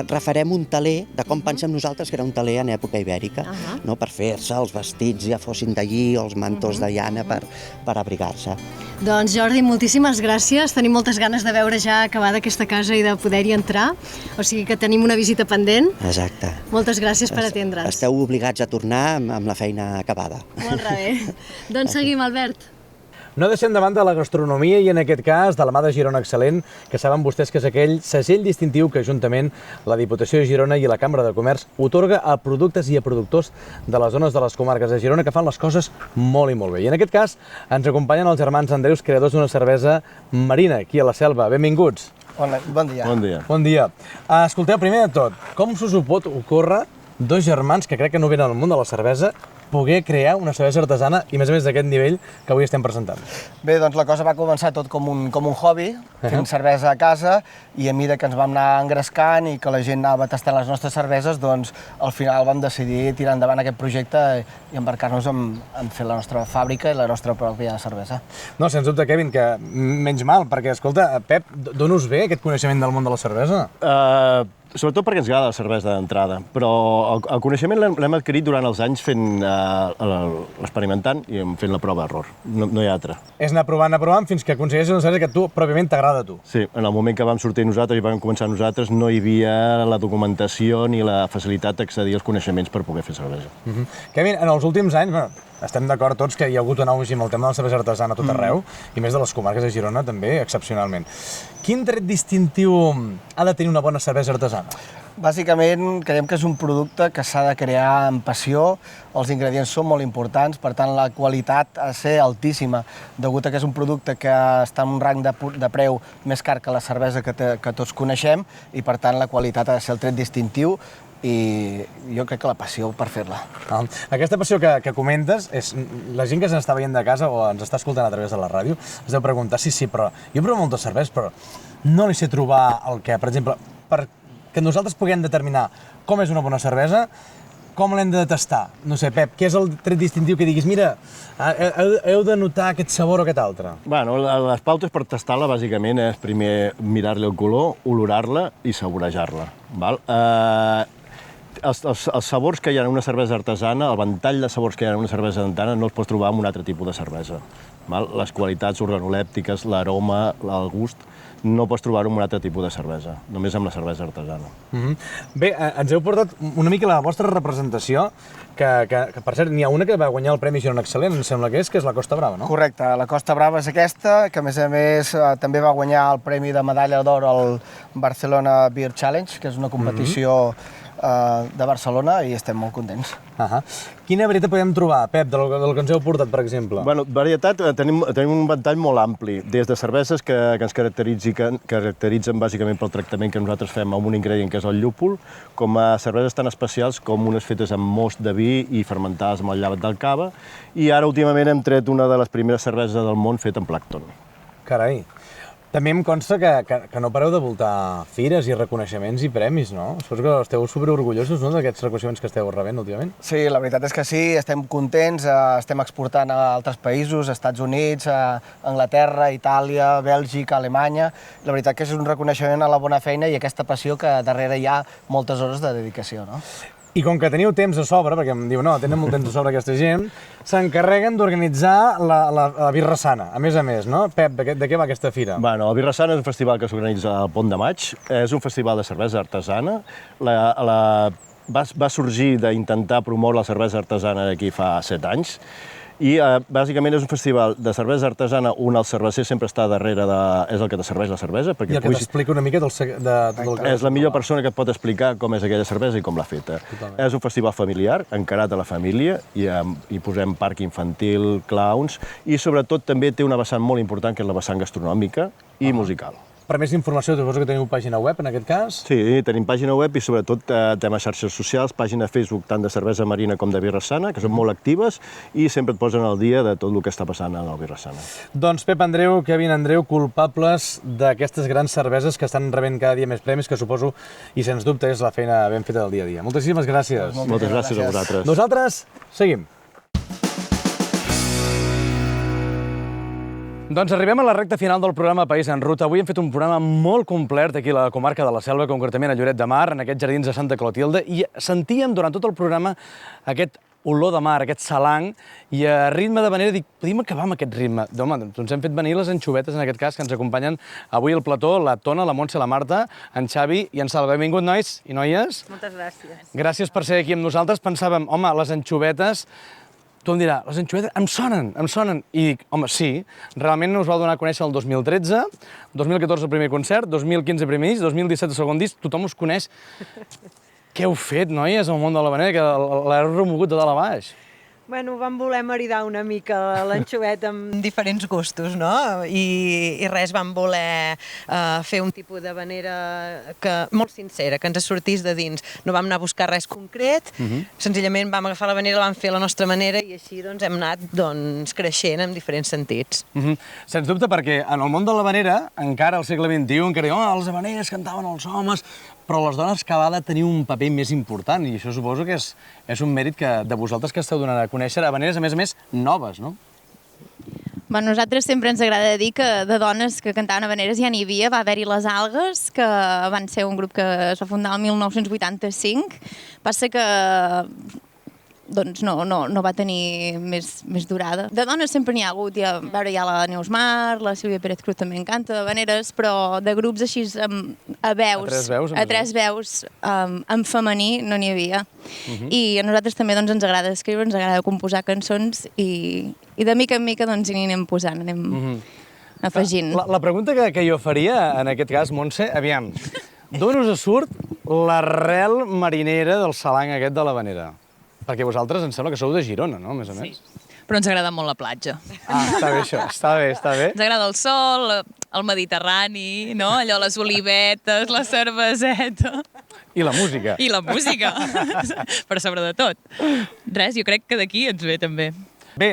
refarem un taler de com pensem nosaltres que era un taler en època ibèrica, no? Per fer-se els vestits ja fossin d'allí o els mantos de llana per abrigar-se. Doncs Jordi, moltíssimes gràcies. Tenim moltes ganes de veure ja acabada aquesta casa i de poder-hi entrar. O sigui que tenim una visita pendent. Exacte. Moltes gràcies per atendre'ns. Esteu obligats a tornar amb la feina acabada. Molt bé. Doncs seguim, Albert. No deixem de banda la gastronomia i en aquest cas de la mà de Girona Excel·lent, que saben vostès que és aquell segell distintiu que juntament la Diputació de Girona i la Cambra de Comerç otorga a productes i a productors de les zones de les comarques de Girona que fan les coses molt i molt bé. I en aquest cas ens acompanyen els germans Andreus, creadors d'una cervesa marina aquí a la Selva. Benvinguts. Bon dia. Bon dia. Bon dia. Escolteu, primer de tot, com us ho pot ocórrer dos germans que crec que no venen al món de la cervesa poder crear una cervesa artesana i, a més d'aquest nivell que avui estem presentant? Bé, doncs la cosa va començar tot com un hobby, fent cervesa a casa, i a mesura que ens vam anar engrescant i que la gent anava tastant les nostres cerveses, doncs al final vam decidir tirar endavant aquest projecte i embarcar-nos en fer la nostra fàbrica i la nostra pròpia cervesa. No, sens dubte, Kevin, que menys mal, perquè, escolta, Pep, d'on us ve aquest coneixement del món de la cervesa? Sobretot perquè ens agrada la cervesa d'entrada, però el coneixement l'hem adquirit durant els anys fent l'experimentant i fent la prova-error. No hi ha altra. És anar provant fins que aconsegueixes una cervesa que tu pròpiament t'agrada a tu. Sí, en el moment que vam sortir nosaltres i vam començar nosaltres no hi havia la documentació ni la facilitat d'accedir als coneixements per poder fer cervesa. Kevin, en els últims anys, estem d'acord tots que hi ha hagut un auge amb el tema de la cervesa artesana a tot arreu, i més de les comarques de Girona també, excepcionalment. Quin tret distintiu ha de tenir una bona cervesa artesana? Bàsicament, creiem que és un producte que s'ha de crear amb passió, els ingredients són molt importants, per tant la qualitat ha de ser altíssima, degut a que és un producte que està en un rang de preu més car que la cervesa que tots coneixem, i per tant la qualitat ha de ser el tret distintiu, i jo crec que la passió per fer-la. Aquesta passió que comentes, la gent que ens està veient de casa o ens està escoltant a través de la ràdio, es deu preguntar, sí, però jo provo moltes cerveses, però no li sé trobar el que, per exemple, perquè nosaltres puguem determinar com és una bona cervesa, com l'hem de tastar? No sé, Pep, què és el tret distintiu que diguis, mira, heu de notar aquest sabor o aquest altre? Bueno, les pautes per tastar-la, bàsicament, és primer mirar-li el color, olorar-la i saborejar-la. els sabors que hi ha en una cervesa artesana, el ventall de sabors que hi ha en una cervesa artesana no els pots trobar en un altre tipus de cervesa. Les qualitats organolèptiques, l'aroma, el gust, no pots trobar-ho en un altre tipus de cervesa, només amb la cervesa artesana. Bé, ens heu portat una mica la vostra representació, que per cert, n'hi ha una que va guanyar el Premi Girona Excel·lent, em sembla que és la Costa Brava, no? Correcte, la Costa Brava és aquesta, que a més també va guanyar el Premi de Medalla d'Or al Barcelona Beer Challenge, que és una competició de Barcelona, i estem molt contents. Quina varietat podem trobar, Pep, del que ens heu portat, per exemple? Bueno, varietat, tenim un ventall molt ampli, des de cerveses que ens caracteritzen bàsicament pel tractament que nosaltres fem amb un ingredient que és el llúpol, com a cerveses tan especials com unes fetes amb most de vi i fermentades amb el llavet del cava, i ara últimament hem tret una de les primeres cerveses del món feta en plàncton. Carai. També em consta que no pareu de voltar fires i reconeixements i premis, no? Suposo que esteu superorgullosos, no?, d'aquests reconeixements que esteu rebent últimament. Sí, la veritat és que sí, estem contents, estem exportant a altres països, Estats Units, Anglaterra, Itàlia, Bèlgica, Alemanya. La veritat que és un reconeixement a la bona feina i aquesta passió que darrere hi ha moltes hores de dedicació, no? I com que teniu temps a sobre, perquè em diu, no, tenen molt temps a sobre aquesta gent, s'encarreguen d'organitzar la Birra Sana, a més, no? Pep, de què va aquesta fira? Bueno, la Birra Sana és un festival que s'organitza al Pont de Maig, és un festival de cervesa artesana. Va sorgir d'intentar promoure la cervesa artesana d'aquí fa 7 anys, i bàsicament és un festival de cervesa artesana on el cerveser sempre està darrere és el que te serveix la cervesa. I el que t'explica una mica de tot el que... És la millor persona que et pot explicar com és aquella cervesa i com l'ha feta. És un festival familiar, encarat a la família, i hi posem parc infantil, clowns, i sobretot també té una vessant molt important, que és la vessant gastronòmica i musical. Per més informació, suposo que teniu pàgina web, en aquest cas? Sí, tenim pàgina web i sobretot temes xarxes socials, pàgina Facebook tant de cervesa marina com de Birra Sana, que són molt actives i sempre et posen al dia de tot el que està passant a la Birra Sana. Doncs Pep Andreu, Kevin Andreu, culpables d'aquestes grans cerveses que estan rebent cada dia més premis, que suposo, i sens dubte, és la feina ben feta del dia a dia. Moltíssimes gràcies. Moltes gràcies a vosaltres. Nosaltres seguim. Doncs arribem a la recta final del programa País en Ruta. Avui hem fet un programa molt complet aquí a la comarca de la Selva, concretament a Lloret de Mar, en aquests jardins de Santa Clotilde, i sentíem durant tot el programa aquest olor de mar, aquest salang, i a ritme de manera dic, podríem acabar amb aquest ritme. Home, doncs hem fet venir les anxovetes, en aquest cas, que ens acompanyen avui al plató, la Tona, la Montse, la Marta, en Xavi i en Salva. Benvingut, nois i noies. Moltes gràcies. Gràcies per ser aquí amb nosaltres. Pensàvem, home, les anxovetes... Tothom dirà, les anxovetes em sonen. I dic, home, sí, realment us vau donar a conèixer el 2013, 2014 el primer concert, 2015 el primer disc, 2017 el segon disc, tothom us coneix. Què heu fet, noies, al món de l'habanera, que l'heu remogut de dalt a baix? Bueno, vam voler maridar una mica l'anxoveta amb diferents gustos, no? I res, vam voler fer un tipus d'habanera molt sincera, que ens sortís de dins. No vam anar a buscar res concret, senzillament vam agafar l'habanera, la vam fer a la nostra manera i així hem anat creixent en diferents sentits. Sens dubte, perquè en el món de l'habanera, encara al segle XXI, encara diuen, els habaneres cantaven els homes, però les dones cada vegada teniu un paper més important, i això suposo que és un mèrit de vosaltres que esteu donant a conèixer habaneres, a més, noves, no? Bueno, nosaltres sempre ens agrada dir que de dones que cantaven habaneres ja n'hi havia. Va haver-hi les Algues, que van ser un grup que es va fundar el 1985. Passa que no va tenir més durada. De dones sempre n'hi ha hagut, hi ha la Neus Mar, la Sílvia Pérez Cruz també en canta habaneres, però de grups així a tres veus en femení no n'hi havia. I a nosaltres també ens agrada escriure, ens agrada composar cançons i de mica en mica hi anem posant, anem afegint. La pregunta que jo faria, en aquest cas, Montse, aviam, d'on us surt l'arrel marinera del salang aquest de l'habanera? Perquè vosaltres em sembla que sou de Girona, no?, a més a més. Però ens agrada molt la platja. Està bé això, està bé. Ens agrada el sol, el Mediterrani, no? Allò, les olivetes, la cerveseta... I la música. I la música, per sobre de tot. Res, jo crec que d'aquí ens ve també. Bé,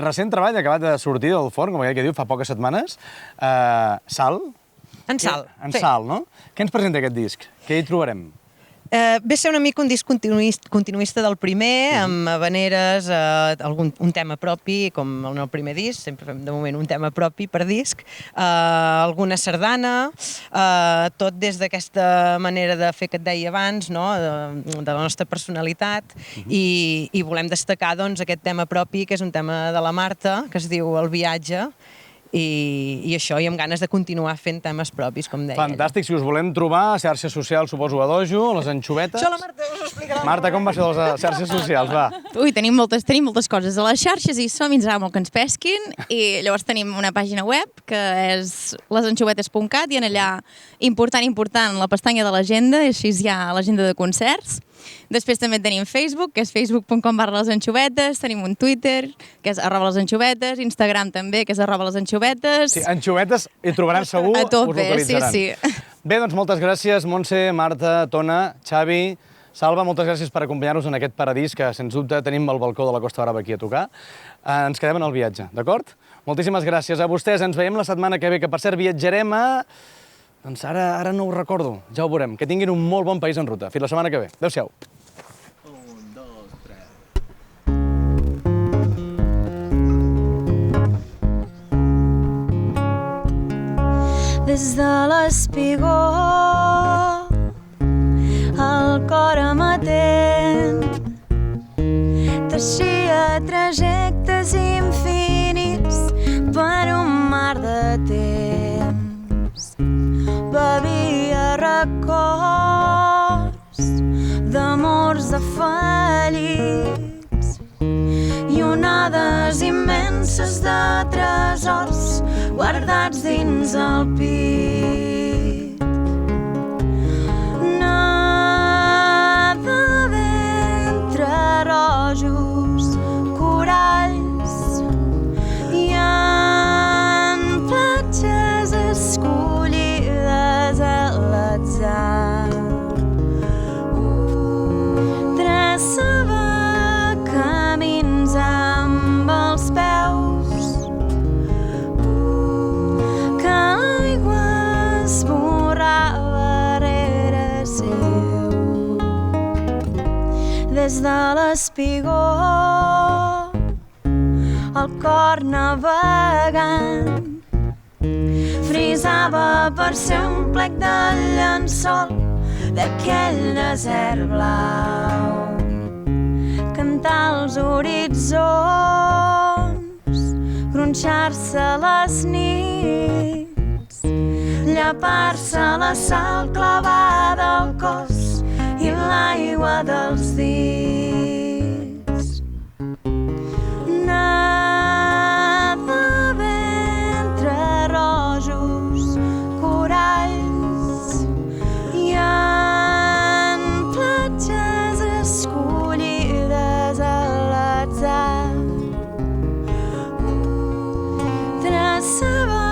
recent treball acabat de sortir del forn, com aquell que diu, fa poques setmanes. Sal? En Sal. En Sal, no? Què ens presenta aquest disc? Què hi trobarem? Ve ser una mica un disc continuista del primer, amb habaneres, un tema propi, com en el primer disc, sempre fem de moment un tema propi per disc, alguna sardana, tot des d'aquesta manera de fer que et deia abans, de la nostra personalitat, i volem destacar aquest tema propi, que és un tema de la Marta, que es diu El viatge, i això, i amb ganes de continuar fent temes propis, com deia. Fantàstic, si us volem trobar a xarxes socials, suposo a Dojo, a les Anxovetes... Això la Marta us ho explicarà. Marta, com va ser de les xarxes socials, va? Ui, tenim moltes coses a les xarxes i som, ens agrada molt que ens pesquin, i llavors tenim una pàgina web que és lesanxovetes.cat i en allà, important, la pestanya de l'agenda, i així hi ha l'agenda de concerts. Després també tenim Facebook, que és facebook.com/lesanxovetes, tenim un Twitter, que és @lesanxovetes, Instagram també, que és @lesanxovetes. Sí, anxovetes hi trobaran segur, us localitzaran. Sí. Bé, doncs moltes gràcies, Montse, Marta, Tona, Xavi, Salva, moltes gràcies per acompanyar-nos en aquest paradís que, sens dubte, tenim al balcó de la Costa Brava aquí a tocar. Ens quedem en el viatge, d'acord? Moltíssimes gràcies a vostès. Ens veiem la setmana que ve, que per cert viatjarem a... Doncs ara no ho recordo, ja ho veurem. Que tinguin un molt bon país en ruta. Fins la setmana que ve. Adéu-siau. 1, 2, 3. Des de l'espigó, el cor amatent teixia trajectes infinits per un mar de temps. Bevia records d'amors afallits i onades immenses de tresors guardats dins el pit. Nadava entre rojos, coralls i en platges escollides a l'atzar. Traçava camins amb els peus que l'aigua esborrava rere seu. Des de l'espigó, el cor navegant frisava per ser un plec de llençol d'aquell desert blau. Cantar als horitzons, gronxar-se les nits, llepar-se la sal clavada al cos i l'aigua dels dits. Nadava entre rojos, coralls i en platges escollides a l'atzar. Traçava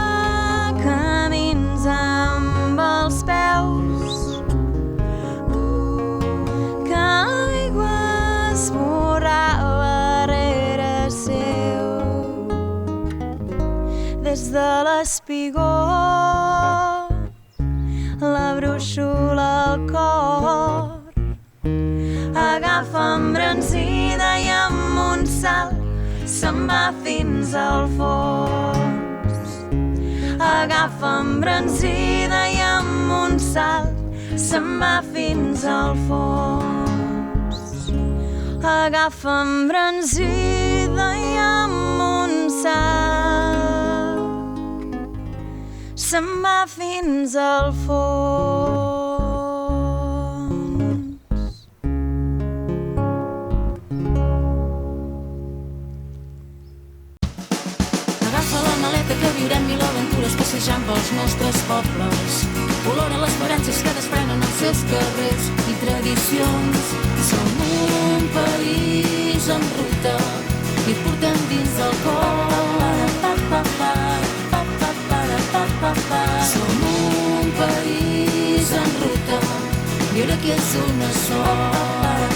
camins amb els peus que l'aigua esborrava rere seu. Des de l'espigó, la brúixola al cor agafa embranzida i amb un salt se'n va fins al fons. Agafa embranzida i amb un salt se'n va fins al fons. Agafa embranzida i amb un salt se'n va fins al fons. Agafa la maleta que viurem mil aventures passejant pels nostres pobles. Olora les fragàncies que desprenen els seus carrers i tradicions. Som un país en ruta i portem dins el cor. Som un país en ruta, viure aquí és una sort.